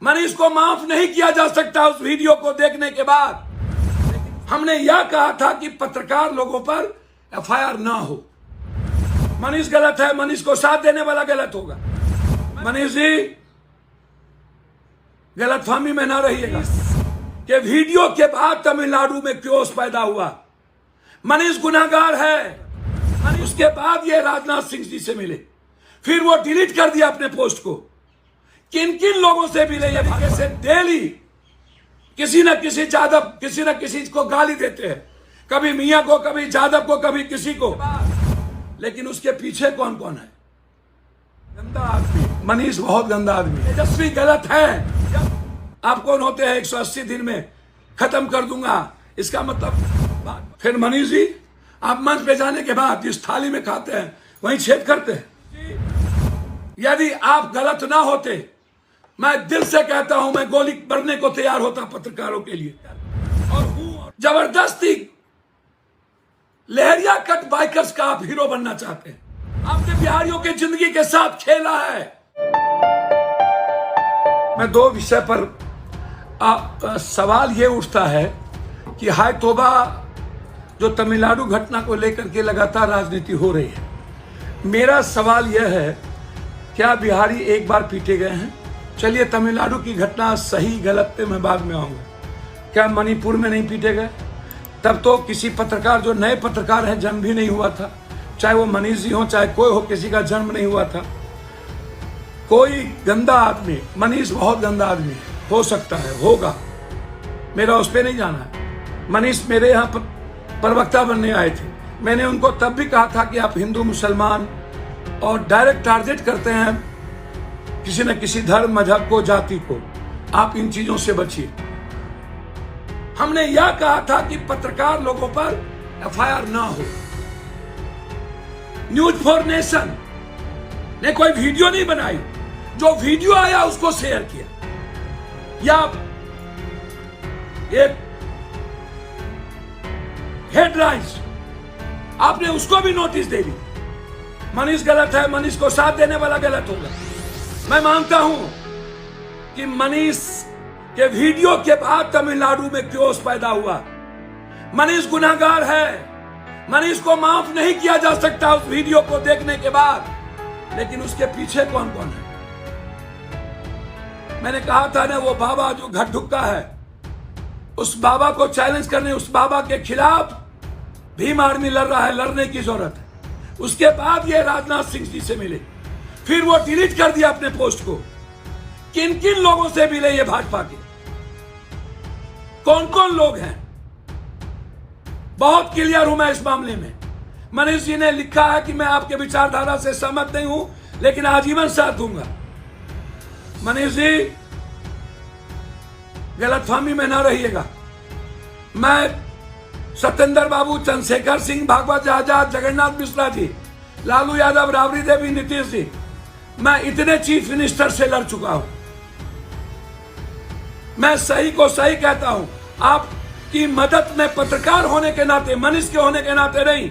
मनीष को माफ नहीं किया जा सकता उस वीडियो को देखने के बाद। हमने यह कहा था कि पत्रकार लोगों पर एफआईआर ना हो। मनीष गलत है, मनीष को साथ देने वाला गलत होगा। मनीष जी गलतफहमी में ना रहिएगा कि वीडियो के बाद तमिलनाडु में क्योस पैदा हुआ। मनीष गुनाहगार है। उसके बाद ये राजनाथ सिंह जी से मिले, फिर वो डिलीट कर दिया अपने पोस्ट को। किन किन लोगों से मिले ये भागे से डेली किसी न किसी जादव किसी न किसी को गाली देते हैं, कभी मियां को, कभी जादव को, कभी किसी को। लेकिन उसके पीछे कौन कौन है? गंदा आदमी। मनीष बहुत गंदा आदमी। तेजस्वी गलत है। आप कौन होते हैं 180 दिन में खत्म कर दूंगा, इसका मतलब। फिर मनीष जी आप मंच पे जाने के बाद जिस थाली में खाते हैं वहीं छेद करते हैं। यदि आप गलत ना होते, मैं दिल से कहता हूं, मैं गोली भरने को तैयार होता पत्रकारों के लिए। और जबरदस्ती लहरिया कट बाइकर्स का आप हीरो बनना चाहते हैं। आपने बिहारियों के जिंदगी के साथ खेला है। मैं दो विषय पर सवाल ये उठता है कि हाय तौबा, जो तमिलनाडु घटना को लेकर के लगातार राजनीति हो रही है। मेरा सवाल यह है, क्या बिहारी एक बार पीटे गए हैं? चलिए तमिलनाडु की घटना सही गलत पे मैं बाद में आऊंगा। क्या मणिपुर में नहीं पीटे गए? तब तो किसी पत्रकार, जो नए पत्रकार हैं, जन्म भी नहीं हुआ था। चाहे वो मनीष जी हो, चाहे कोई हो, किसी का जन्म नहीं हुआ था। कोई गंदा आदमी, मनीष बहुत गंदा आदमी है, हो सकता है, होगा, मेरा उस पर नहीं जाना है। मनीष मेरे यहाँ प्रवक्ता बनने आए थे। मैंने उनको तब भी कहा था कि आप हिंदू मुसलमान और डायरेक्ट टारगेट करते हैं किसी न किसी धर्म, मजहब को, जाति को। आप इन चीजों से बचिए। हमने यह कहा था कि पत्रकार लोगों पर एफआईआर ना हो। न्यूज फॉर नेशन ने कोई वीडियो नहीं बनाई, जो वीडियो आया उसको शेयर किया, या एक हेडलाइंस आपने उसको भी नोटिस दे दी। मनीष गलत है, मनीष को साथ देने वाला गलत होगा। मैं मानता हूं कि मनीष के वीडियो के बाद तमिलनाडु में क्योस पैदा हुआ। मनीष गुनाहगार है। मनीष को माफ नहीं किया जा सकता उस वीडियो को देखने के बाद। लेकिन उसके पीछे कौन कौन है? मैंने कहा था ना, वो बाबा जो घट ढुक्का है, उस बाबा को चैलेंज करने, उस बाबा के खिलाफ भीम आर्मी लड़ रहा है, लड़ने की जरूरत है। उसके बाद ये राजनाथ सिंह जी से मिले, फिर वो डिलीट कर दिया अपने पोस्ट को। किन किन लोगों से मिले ये भाजपा के? कौन कौन लोग हैं? बहुत क्लियर हूं मैं इस मामले में। मनीष जी ने लिखा है कि मैं आपके विचारधारा से सहमत नहीं हूं, लेकिन आजीवन साथ दूंगा। मनीष जी गलतफहमी में ना रहिएगा। मैं सत्येंद्र बाबू, चंद्रशेखर सिंह, भागवत आजाद, जगन्नाथ मिश्रा जी, लालू यादव, राबड़ी देवी, नीतीश जी, मैं इतने चीफ मिनिस्टर से लड़ चुका हूं। मैं सही को सही कहता हूं। आपकी मदद में पत्रकार होने के नाते, मनीष के होने के नाते नहीं,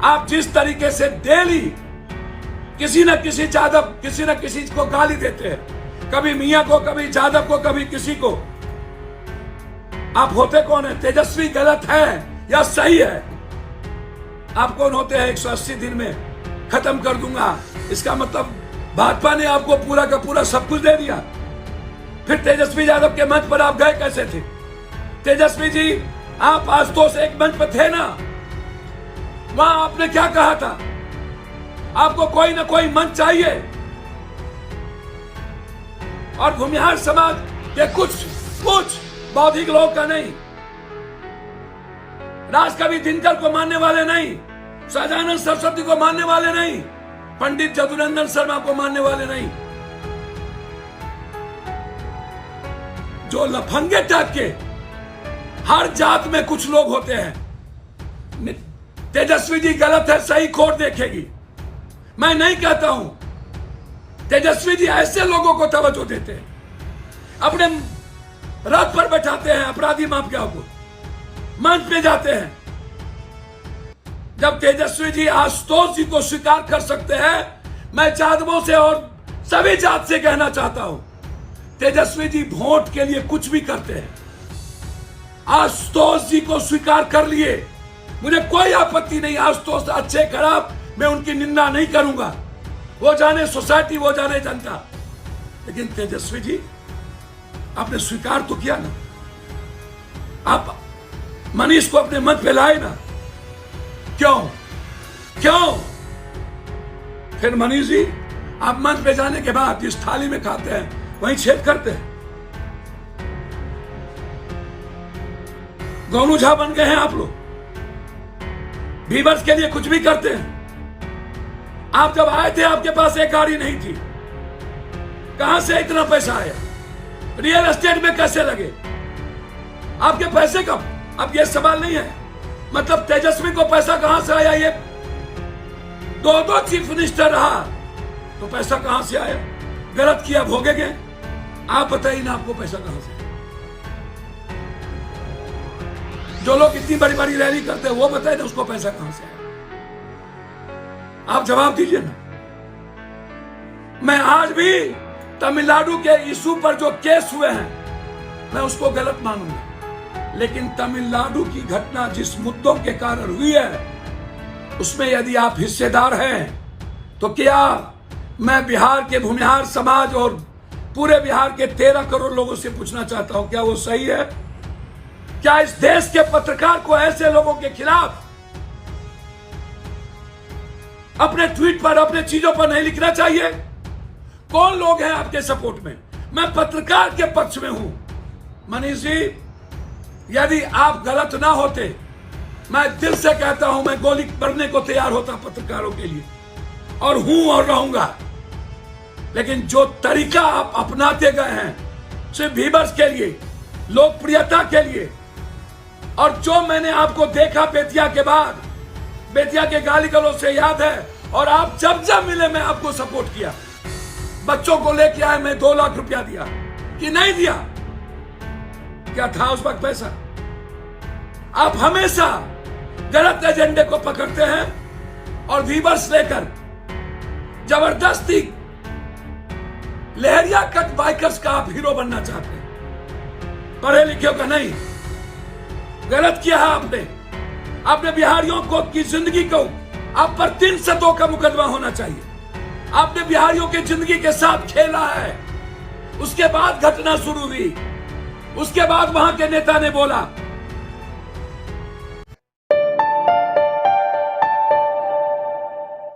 आप जिस तरीके से डेली किसी न किसी जादव किसी न किसी को गाली देते हैं, कभी मियां को, कभी जादव को, कभी किसी को। आप होते कौन है? तेजस्वी गलत है या सही है? आप कौन होते हैं 180 दिन में खत्म कर दूंगा, इसका मतलब भाजपा ने आपको पूरा का पूरा सब कुछ दे दिया। फिर तेजस्वी यादव के मंच पर आप गए कैसे थे? तेजस्वी जी आप आशुतोष एक मंच पर थे ना, वहां आपने क्या कहा था? आपको कोई ना कोई मंच चाहिए। और भूमिहार समाज के कुछ बौद्धिक लोग का नहीं, राजकवि दिनकर को मानने वाले नहीं, सहजानंद सरस्वती को मानने वाले नहीं, पंडित जदुनंदन शर्मा को मानने वाले नहीं, जो लफंगे टाइप के हर जात में कुछ लोग होते हैं। तेजस्वी जी गलत है, सही खोट देखेगी। मैं नहीं कहता हूं। तेजस्वी जी ऐसे लोगों को तवज्जो देते हैं, अपने रथ पर बैठाते हैं अपराधी माफिया को, मंच पे जाते हैं। जब तेजस्वी जी आशुतोष जी को स्वीकार कर सकते हैं, मैं जादवों से और सभी जात से कहना चाहता हूं तेजस्वी जी वोट के लिए कुछ भी करते हैं। आशुतोष जी को स्वीकार कर लिए, मुझे कोई आपत्ति नहीं। आशुतोष अच्छे खराब मैं उनकी निंदा नहीं करूंगा, वो जाने सोसाइटी, वो जाने जनता। लेकिन तेजस्वी जी आपने स्वीकार तो किया ना, आप मनीष को अपने मंच पे लाए ना, क्यों क्यों? फिर मनीष जी आप मंच पे जाने के बाद जिस थाली में खाते हैं वहीं छेद करते हैं। गोनू झा बन गए हैं आप लोग, व्यूअर्स के लिए कुछ भी करते हैं। आप जब आए थे आपके पास एक गाड़ी नहीं थी, कहां से इतना पैसा आया? रियल एस्टेट में कैसे लगे आपके पैसे? कब? अब ये सवाल नहीं है। मतलब तेजस्वी को पैसा कहां से आया? ये दो चीफ मिनिस्टर रहा तो पैसा कहां से आया? गलत किया भोगेंगे। आप बताइए ना, आपको पैसा कहां से? जो लोग इतनी बड़ी बड़ी रैली करते हैं वो बताए ना, उसको पैसा कहां से आया? आप जवाब दीजिए ना। मैं आज भी तमिलनाडु के इशू पर जो केस हुए हैं मैं उसको गलत मानूंगा, लेकिन तमिलनाडु की घटना जिस मुद्दों के कारण हुई है उसमें यदि आप हिस्सेदार हैं तो क्या मैं बिहार के भूमिहार समाज और पूरे बिहार के 13 करोड़ लोगों से पूछना चाहता हूं, क्या वो सही है? क्या इस देश के पत्रकार को ऐसे लोगों के खिलाफ अपने ट्वीट पर, अपने चीजों पर नहीं लिखना चाहिए? कौन लोग हैं आपके सपोर्ट में? मैं पत्रकार के पक्ष में हूं। मनीष जी, यदि आप गलत ना होते, मैं दिल से कहता हूं, मैं गोली करने को तैयार होता पत्रकारों के लिए, और हूं और रहूंगा। लेकिन जो तरीका आप अपनाते गए हैं सिर्फ व्यूअर्स के लिए, लोकप्रियता के लिए, और जो मैंने आपको देखा बेतिया के बाद, बेतिया के गाली गलौज से याद है, और आप जब जब मिले मैं आपको सपोर्ट किया। बच्चों को लेके आए, मैं 2 लाख रुपया दिया कि नहीं दिया? क्या था उस वक्त पैसा? आप हमेशा गलत एजेंडे को पकड़ते हैं और व्यूअर्स लेकर जबरदस्ती लहरिया कट बाइकर्स का आप हीरो बनना चाहते हैं। पढ़े लिखे का नहीं, गलत किया है आपने। आपने बिहारियों को की जिंदगी को, आप पर 302 का मुकदमा होना चाहिए। आपने बिहारियों की जिंदगी के साथ खेला है। उसके बाद घटना शुरू हुई, उसके बाद वहां के नेता ने बोला